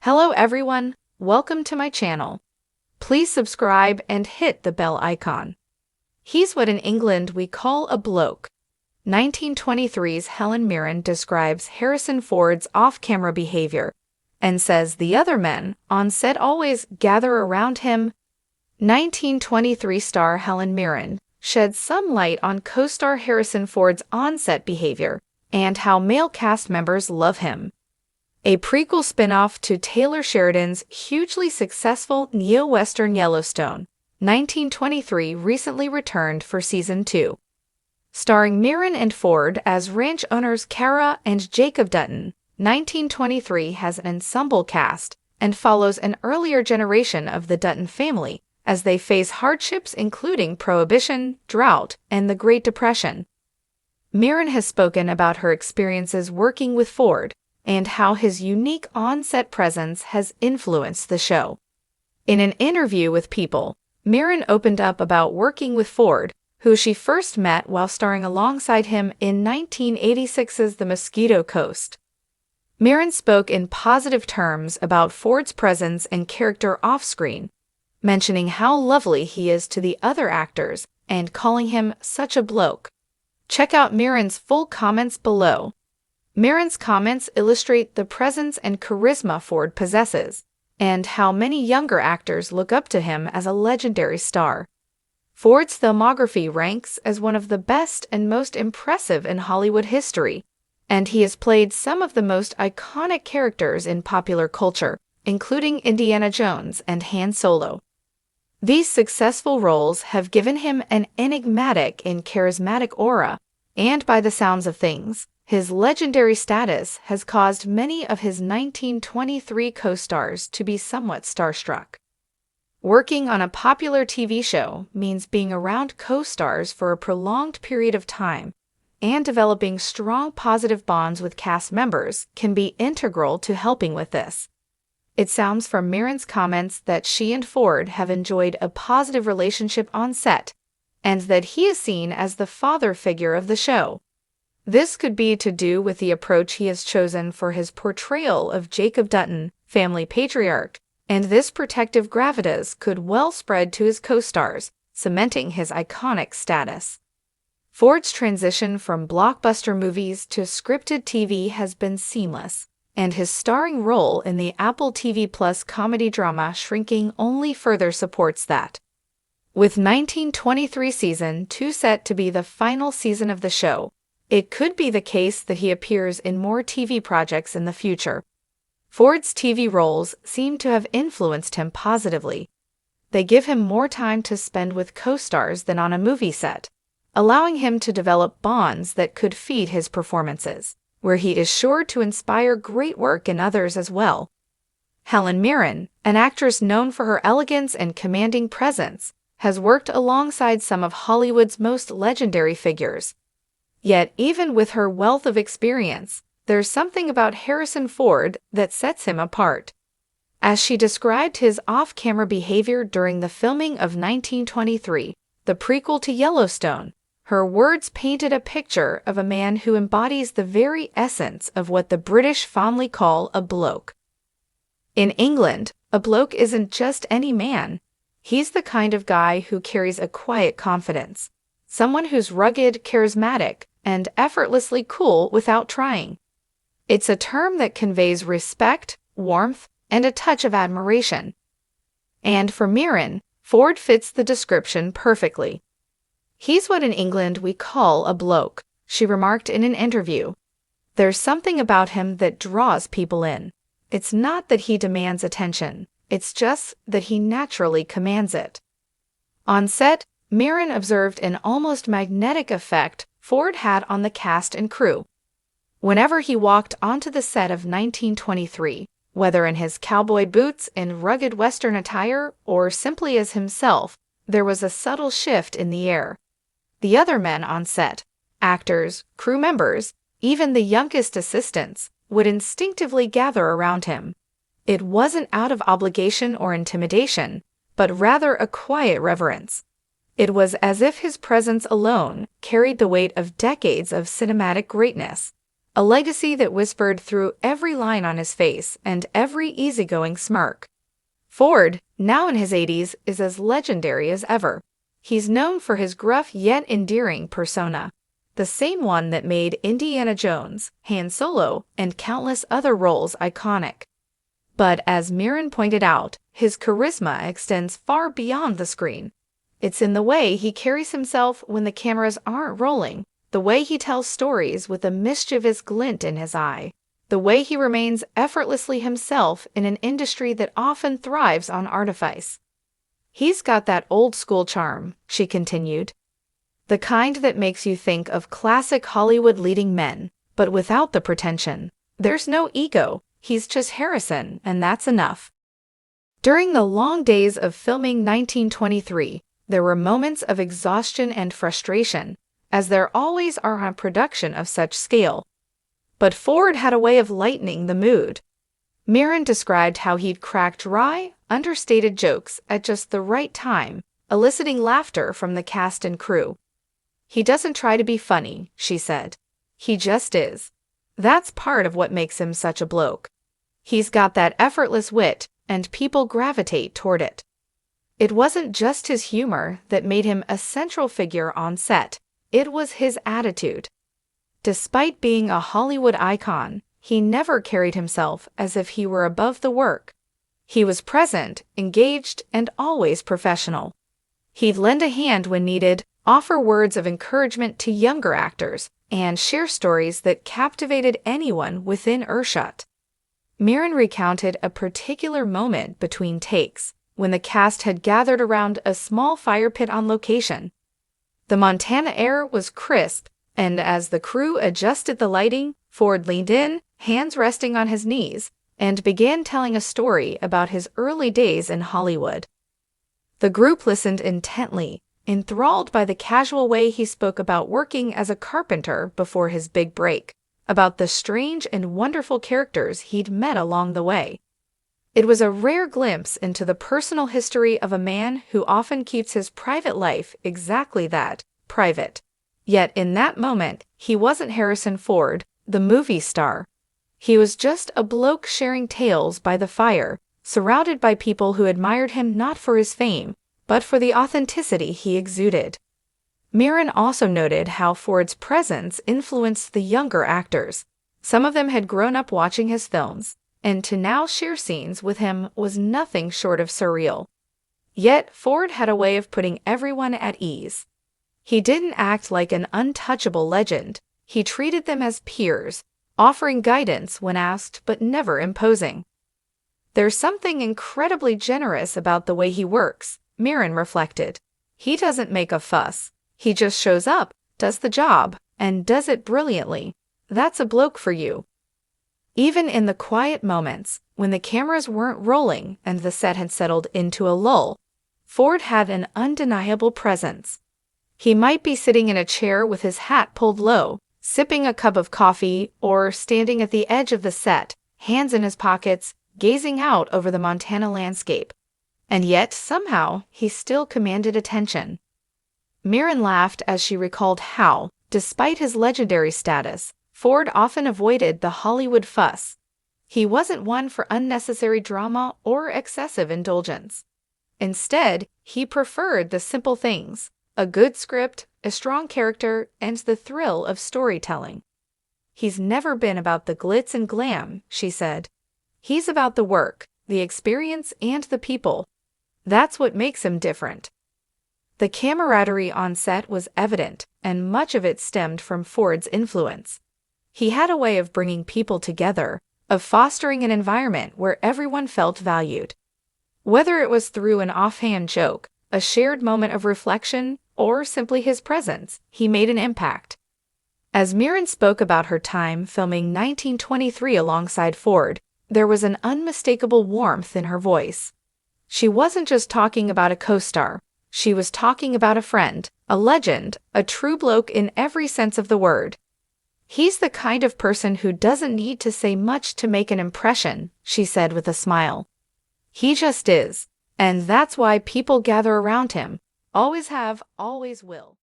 Hello everyone, welcome to my channel. Please subscribe and hit the bell icon. He's what in England we call a bloke. 1923's Helen Mirren describes Harrison Ford's off-camera behavior and says the other men on set always gather around him. 1923 star Helen Mirren sheds some light on co-star Harrison Ford's on-set behavior and how male cast members love him. A prequel spin-off to Taylor Sheridan's hugely successful neo-western Yellowstone, 1923 recently returned for Season 2. Starring Mirren and Ford as ranch owners Kara and Jacob Dutton, 1923 has an ensemble cast and follows an earlier generation of the Dutton family as they face hardships including Prohibition, drought, and the Great Depression. Mirren has spoken about her experiences working with Ford and how his unique on-set presence has influenced the show. In an interview with People, Mirren opened up about working with Ford, who she first met while starring alongside him in 1986's The Mosquito Coast. Mirren spoke in positive terms about Ford's presence and character off-screen, mentioning how lovely he is to the other actors and calling him such a bloke. Check out Mirren's full comments below. Mirren's comments illustrate the presence and charisma Ford possesses, and how many younger actors look up to him as a legendary star. Ford's filmography ranks as one of the best and most impressive in Hollywood history, and he has played some of the most iconic characters in popular culture, including Indiana Jones and Han Solo. These successful roles have given him an enigmatic and charismatic aura, and by the sounds of things, his legendary status has caused many of his 1923 co-stars to be somewhat starstruck. Working on a popular TV show means being around co-stars for a prolonged period of time, and developing strong positive bonds with cast members can be integral to helping with this. It sounds from Mirren's comments that she and Ford have enjoyed a positive relationship on set, and that he is seen as the father figure of the show. This could be to do with the approach he has chosen for his portrayal of Jacob Dutton, family patriarch, and this protective gravitas could well spread to his co-stars, cementing his iconic status. Ford's transition from blockbuster movies to scripted TV has been seamless, and his starring role in the Apple TV Plus comedy drama Shrinking only further supports that. With 1923 Season 2 set to be the final season of the show, it could be the case that he appears in more TV projects in the future. Ford's TV roles seem to have influenced him positively. They give him more time to spend with co-stars than on a movie set, allowing him to develop bonds that could feed his performances, where he is sure to inspire great work in others as well. Helen Mirren, an actress known for her elegance and commanding presence, has worked alongside some of Hollywood's most legendary figures. Yet, even with her wealth of experience, there's something about Harrison Ford that sets him apart. As she described his off-camera behavior during the filming of 1923, the prequel to Yellowstone, her words painted a picture of a man who embodies the very essence of what the British fondly call a bloke. In England, a bloke isn't just any man. He's the kind of guy who carries a quiet confidence, someone who's rugged, charismatic, and effortlessly cool without trying. It's a term that conveys respect, warmth, and a touch of admiration. And for Mirren, Ford fits the description perfectly. He's what in England we call a bloke, she remarked in an interview. There's something about him that draws people in. It's not that he demands attention, it's just that he naturally commands it. On set, Mirren observed an almost magnetic effect Ford had on the cast and crew. Whenever he walked onto the set of 1923, whether in his cowboy boots and rugged Western attire or simply as himself, there was a subtle shift in the air. The other men on set, actors, crew members, even the youngest assistants, would instinctively gather around him. It wasn't out of obligation or intimidation, but rather a quiet reverence. It was as if his presence alone carried the weight of decades of cinematic greatness. a legacy that whispered through every line on his face and every easygoing smirk. Ford, now in his 80s, is as legendary as ever. He's known for his gruff yet endearing persona, the same one that made Indiana Jones, Han Solo, and countless other roles iconic. But as Mirren pointed out, his charisma extends far beyond the screen. It's in the way he carries himself when the cameras aren't rolling, the way he tells stories with a mischievous glint in his eye, the way he remains effortlessly himself in an industry that often thrives on artifice. He's got that old-school charm, she continued. The kind that makes you think of classic Hollywood leading men, but without the pretension. There's no ego, he's just Harrison, and that's enough. During the long days of filming 1923, there were moments of exhaustion and frustration, as there always are on production of such scale. But Ford had a way of lightening the mood. Mirren described how he'd crack dry, understated jokes at just the right time, eliciting laughter from the cast and crew. He doesn't try to be funny, she said. He just is. That's part of what makes him such a bloke. He's got that effortless wit, and people gravitate toward it. It wasn't just his humor that made him a central figure on set, it was his attitude. Despite being a Hollywood icon, he never carried himself as if he were above the work. He was present, engaged, and always professional. He'd lend a hand when needed, offer words of encouragement to younger actors, and share stories that captivated anyone within earshot. Mirren recounted a particular moment between takes, when the cast had gathered around a small fire pit on location. The Montana air was crisp, and as the crew adjusted the lighting, Ford leaned in, hands resting on his knees, and began telling a story about his early days in Hollywood. The group listened intently, enthralled by the casual way he spoke about working as a carpenter before his big break, about the strange and wonderful characters he'd met along the way. It was a rare glimpse into the personal history of a man who often keeps his private life exactly that, private. Yet in that moment, he wasn't Harrison Ford, the movie star. He was just a bloke sharing tales by the fire, surrounded by people who admired him not for his fame, but for the authenticity he exuded. Mirren also noted how Ford's presence influenced the younger actors. Some of them had grown up watching his films, and to now share scenes with him was nothing short of surreal. Yet Ford had a way of putting everyone at ease. He didn't act like an untouchable legend. He treated them as peers, offering guidance when asked but never imposing. There's something incredibly generous about the way he works, Mirren reflected. He doesn't make a fuss. He just shows up, does the job, and does it brilliantly. That's a bloke for you. Even in the quiet moments, when the cameras weren't rolling and the set had settled into a lull, Ford had an undeniable presence. He might be sitting in a chair with his hat pulled low, sipping a cup of coffee, or standing at the edge of the set, hands in his pockets, gazing out over the Montana landscape. And yet, somehow, he still commanded attention. Mirren laughed as she recalled how, despite his legendary status, Ford often avoided the Hollywood fuss. He wasn't one for unnecessary drama or excessive indulgence. Instead, he preferred the simple things: a good script, a strong character, and the thrill of storytelling. He's never been about the glitz and glam, she said. He's about the work, the experience, and the people. That's what makes him different. The camaraderie on set was evident, and much of it stemmed from Ford's influence. He had a way of bringing people together, of fostering an environment where everyone felt valued. Whether it was through an offhand joke, a shared moment of reflection, or simply his presence, he made an impact. As Mirren spoke about her time filming 1923 alongside Ford, there was an unmistakable warmth in her voice. She wasn't just talking about a co-star. She was talking about a friend, a legend, a true bloke in every sense of the word. He's the kind of person who doesn't need to say much to make an impression, she said with a smile. He just is, and that's why people gather around him. Always have, always will.